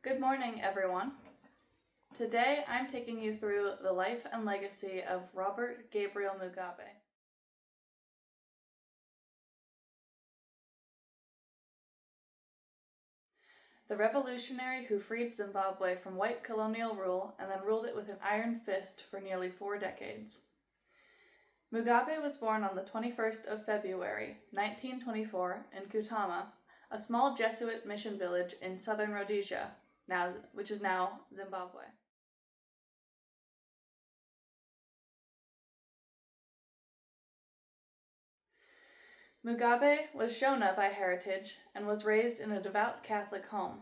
Good morning, everyone. Today I'm taking you through the life and legacy of Robert Gabriel Mugabe. The revolutionary who freed Zimbabwe from white colonial rule and then ruled it with an iron fist for nearly 4 decades. Mugabe was born on the 21st of February, 1924 in Kutama, a small Jesuit mission village in southern Rhodesia, which is now Zimbabwe. Mugabe was Shona by heritage and was raised in a devout Catholic home.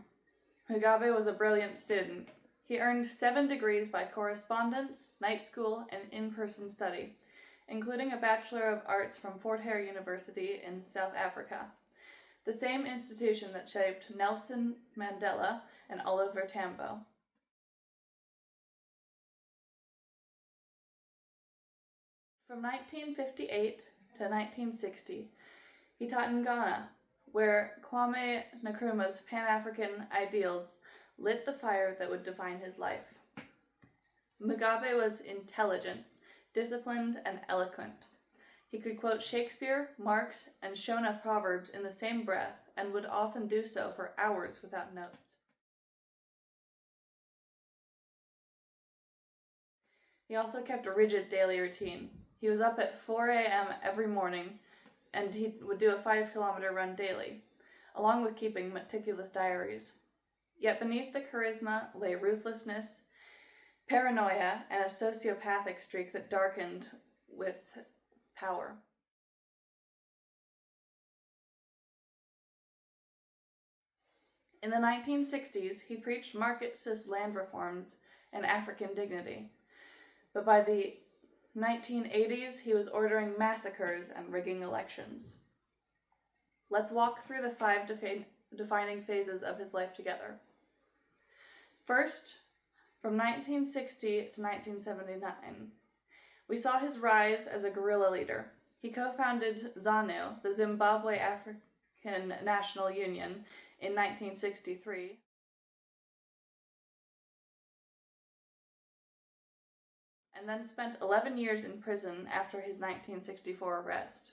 Mugabe was a brilliant student. He earned 7 degrees by correspondence, night school, and in-person study, including a Bachelor of Arts from Fort Hare University in South Africa, the same institution that shaped Nelson Mandela and Oliver Tambo. From 1958 to 1960, he taught in Ghana, where Kwame Nkrumah's Pan-African ideals lit the fire that would define his life. Mugabe was intelligent, disciplined, and eloquent. He could quote Shakespeare, Marx, and Shona proverbs in the same breath, and would often do so for hours without notes. He also kept a rigid daily routine. He was up at 4 a.m. every morning, and he would do a 5-kilometer run daily, along with keeping meticulous diaries. Yet beneath the charisma lay ruthlessness, paranoia, and a sociopathic streak that darkened with power. In the 1960s, he preached Marxist land reforms and African dignity, but by the 1980s, he was ordering massacres and rigging elections. Let's walk through the 5 defining phases of his life together. First, from 1960 to 1979, we saw his rise as a guerrilla leader. He co-founded ZANU, the Zimbabwe African National Union, in 1963. And then spent 11 years in prison after his 1964 arrest,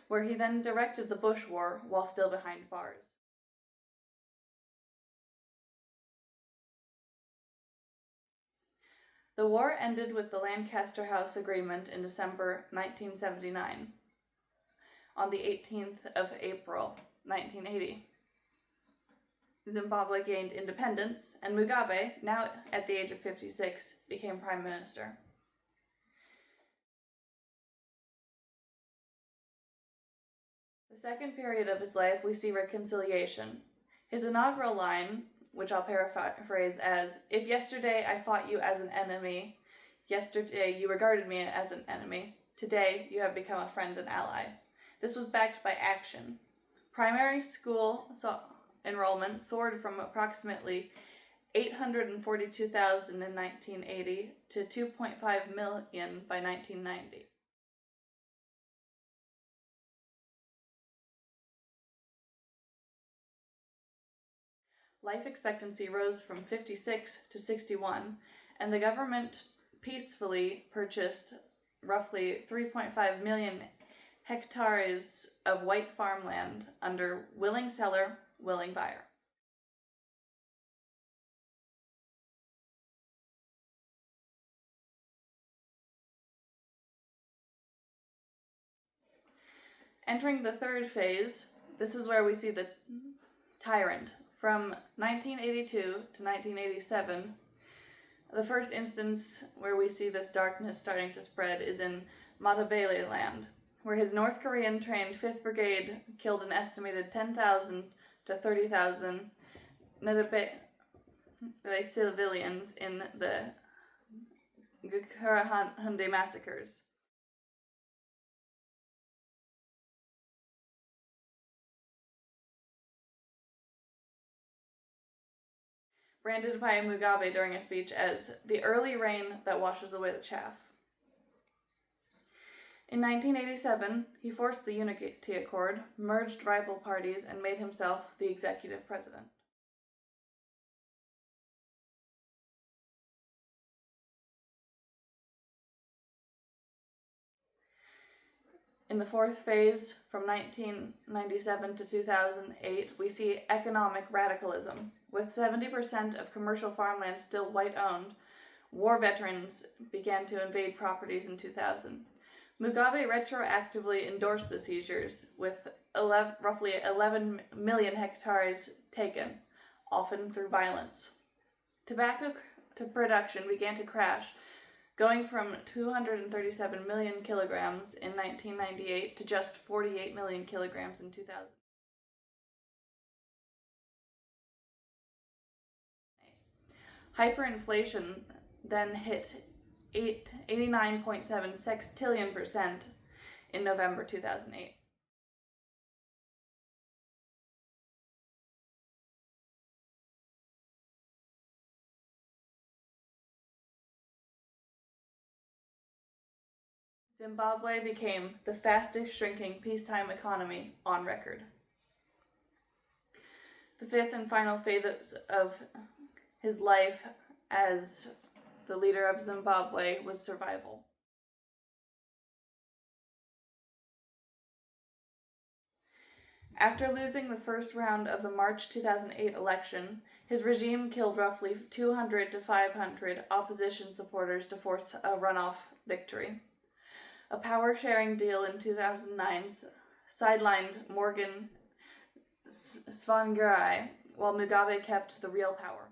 where he then directed the Bush War while still behind bars. The war ended with the Lancaster House Agreement in December 1979, on the 18th of April 1980. Zimbabwe gained independence, and Mugabe, now at the age of 56, became Prime Minister. The second period of his life, we see reconciliation. His inaugural line, which I'll paraphrase as, "If yesterday I fought you as an enemy, yesterday you regarded me as an enemy, today you have become a friend and ally." This was backed by action. Primary school enrollment soared from approximately 842,000 in 1980 to 2.5 million by 1990. Life expectancy rose from 56 to 61, and the government peacefully purchased roughly 3.5 million hectares of white farmland under willing seller, willing buyer. Entering the third phase, this is where we see the tyrant. From 1982 to 1987, the first instance where we see this darkness starting to spread is in Matabele land, where his North Korean trained 5th Brigade killed an estimated 10,000 to 30,000 civilians in the Gukurahundi massacres. Branded by Mugabe during a speech as the early rain that washes away the chaff. In 1987, he forced the Unity Accord, merged rival parties, and made himself the executive president. In the fourth phase, from 1997 to 2008, we see economic radicalism. With 70% of commercial farmland still white-owned, war veterans began to invade properties in 2000. Mugabe retroactively endorsed the seizures, with roughly 11 million hectares taken, often through violence. Tobacco production began to crash, going from 237 million kilograms in 1998 to just 48 million kilograms in 2000. Hyperinflation then hit 89.7 sextillion% in November 2008. Zimbabwe became the fastest shrinking peacetime economy on record. The fifth and final phase of his life as the leader of Zimbabwe was survival. After losing the first round of the March 2008 election, his regime killed roughly 200 to 500 opposition supporters to force a runoff victory. A power-sharing deal in 2009 sidelined Morgan Tsvangirai, while Mugabe kept the real power.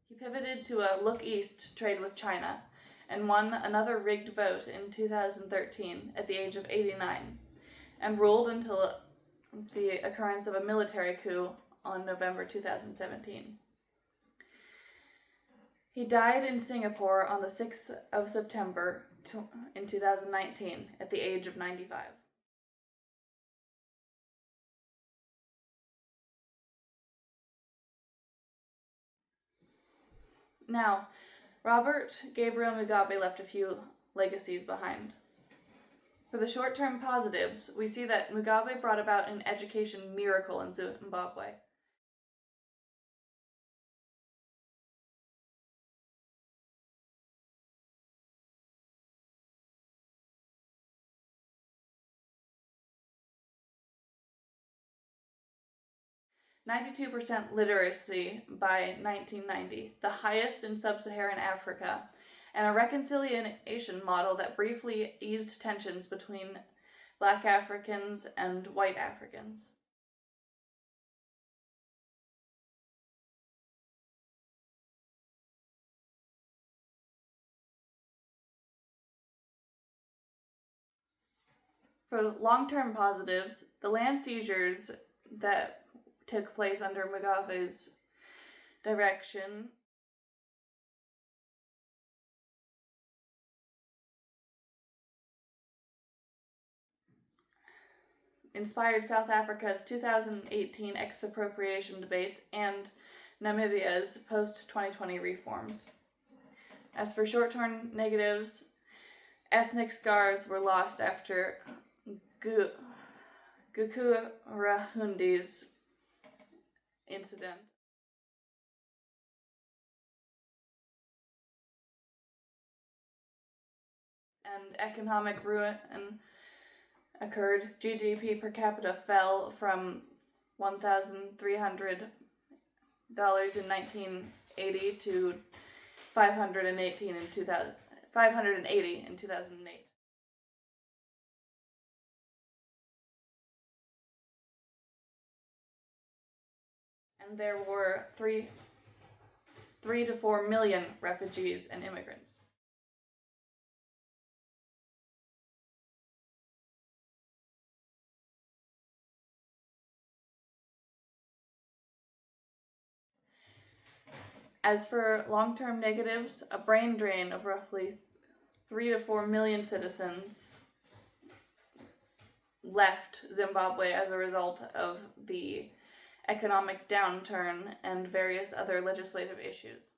He pivoted to a look-east trade with China and won another rigged vote in 2013 at the age of 89, and ruled until the occurrence of a military coup on November 2017. He died in Singapore on the 6th of September in 2019 at the age of 95. Now, Robert Gabriel Mugabe left a few legacies behind. For the short-term positives, we see that Mugabe brought about an education miracle in Zimbabwe. (92% literacy by 1990, the highest in sub-Saharan Africa, and a reconciliation model that briefly eased tensions between Black Africans and white Africans. For long-term positives, the land seizures that took place under Mugabe's direction inspired South Africa's 2018 expropriation debates and Namibia's post-2020 reforms. As for short-term negatives, ethnic scars were lost after Gukurahundi's incident. And economic ruin occurred. GDP per capita fell from $1,300 in 1980 to $580 in 2008. And there were 3 to 4 million refugees and immigrants. As for long-term negatives, a brain drain of roughly 3 to 4 million citizens left Zimbabwe as a result of the economic downturn and various other legislative issues.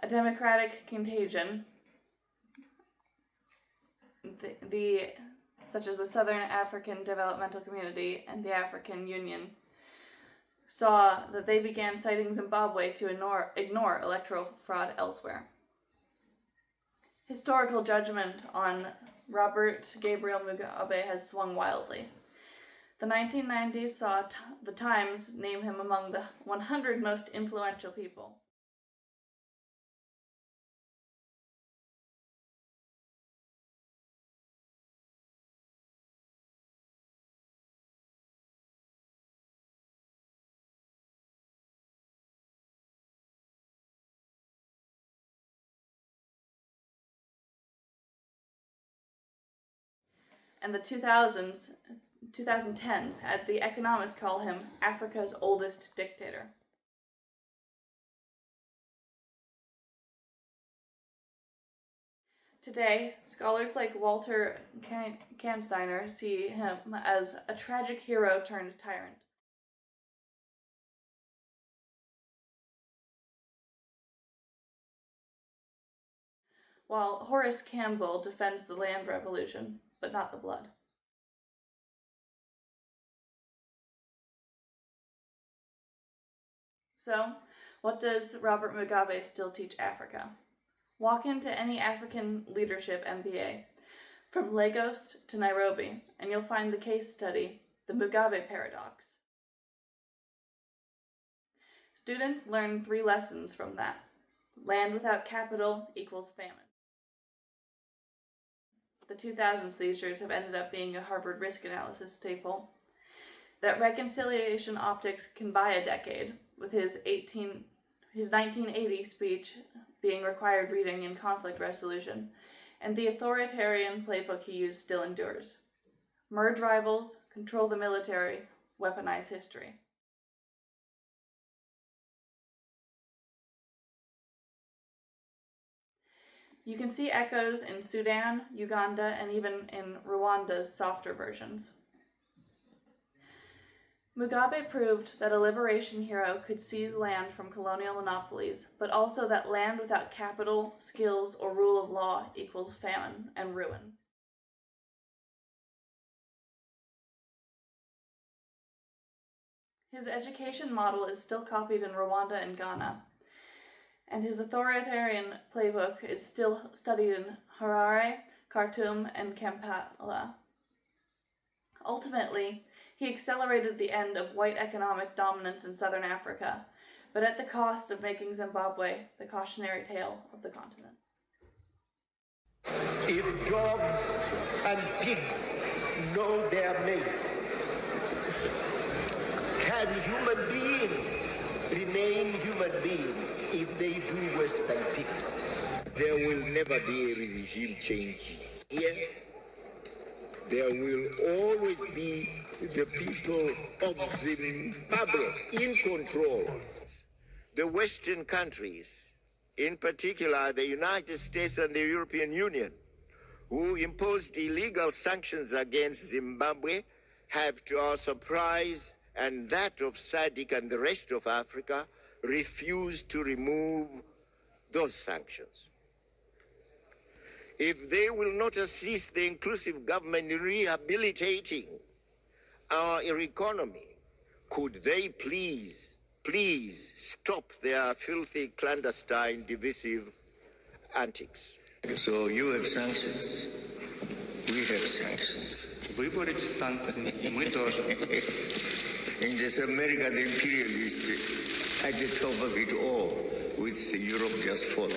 A democratic contagion. The such as the Southern African Developmental Community and the African Union, saw that they began citing Zimbabwe to ignore electoral fraud elsewhere. Historical judgment on Robert Gabriel Mugabe has swung wildly. The 1990s saw the Times name him among the 100 most influential people. And the 2010s had The Economist call him Africa's oldest dictator. Today, scholars like Walter Kahnsteiner see him as a tragic hero turned tyrant. While Horace Campbell defends the land revolution, but not the blood. So, what does Robert Mugabe still teach Africa? Walk into any African leadership MBA, from Lagos to Nairobi, and you'll find the case study, The Mugabe Paradox. Students learn 3 lessons from that. Land without capital equals famine. The 2000s leisures have ended up being a Harvard risk analysis staple. That reconciliation optics can buy a decade, with his 1980 speech being required reading in conflict resolution, and the authoritarian playbook he used still endures. Merge rivals, control the military, weaponize history. You can see echoes in Sudan, Uganda, and even in Rwanda's softer versions. Mugabe proved that a liberation hero could seize land from colonial monopolies, but also that land without capital, skills, or rule of law equals famine and ruin. His education model is still copied in Rwanda and Ghana, and his authoritarian playbook is still studied in Harare, Khartoum, and Kampala. Ultimately, he accelerated the end of white economic dominance in southern Africa, but at the cost of making Zimbabwe the cautionary tale of the continent. If dogs and pigs know their mates, can human beings remain human beings if they do worse than pigs? There will never be a regime change here. There will always be the people of Zimbabwe in control. The Western countries, in particular the United States and the European Union, who imposed illegal sanctions against Zimbabwe, have, to our surprise and that of SADC and the rest of Africa, refused to remove those sanctions. If they will not assist the inclusive government in rehabilitating our economy, could they please stop their filthy, clandestine, divisive antics? So you have sanctions. We have sanctions. Выборы без санкций, и мы тоже. In this America, the imperialist at the top of it all, with Europe just following.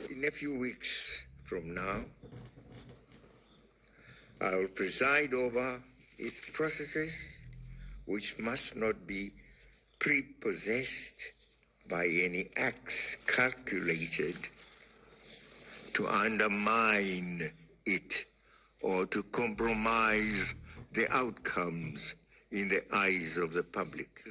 In a few weeks from now, I will preside over its processes, which must not be prepossessed by any acts calculated to undermine it or to compromise the outcomes in the eyes of the public.